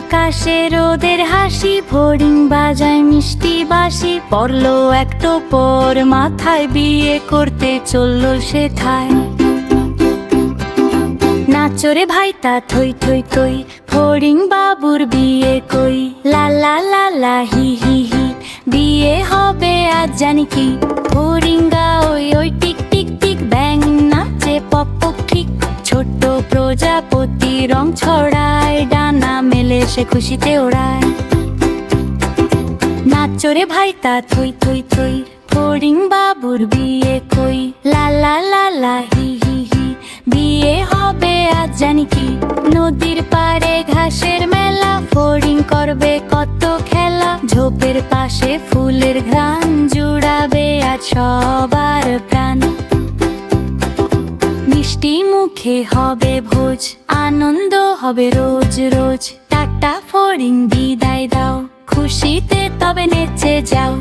আকাশে রোদের হাসি, ফড়িং বাজায় মিষ্টি বাঁশি। পড়লো একটু পর মাথায়, বিয়ে করতে চললো সেথায়। নাচরে ভাইটা থই থই থই, ফড়িং বাবুর বিয়ে কই। লা লা লা লা হি হি হি, বিয়ে হবে আজ জানি কি। ফড়িঙ্গা ওই ওই টিক টিক টিক, ব্যাং নাচে পক পক ঠিক। ছোট্ট প্রজাপতি রং ছড়ায়, ডানা মেলে সে খুশিতে ওড়ায়। নাচরে ভাইটা থই থই থই, ফড়িং বাবুর বিয়ে কই। লা লা লা লা হি হি হি, বিয়ে হবে আজ জানি কি। নদীর পাড়ে ঘাসের মেলা, ফড়িং করবে কত খেলা। ঝোপের পাশে ফুলের ঘ্রাণ, জুড়াবে আজ সবার প্রাণ। মিষ্টি মুখে হবে ভোজ, আনন্দ হবে রোজ রোজ। টাটা ফড়িং, বিদায় দাও, খুশিতে তবে নেচে যাও।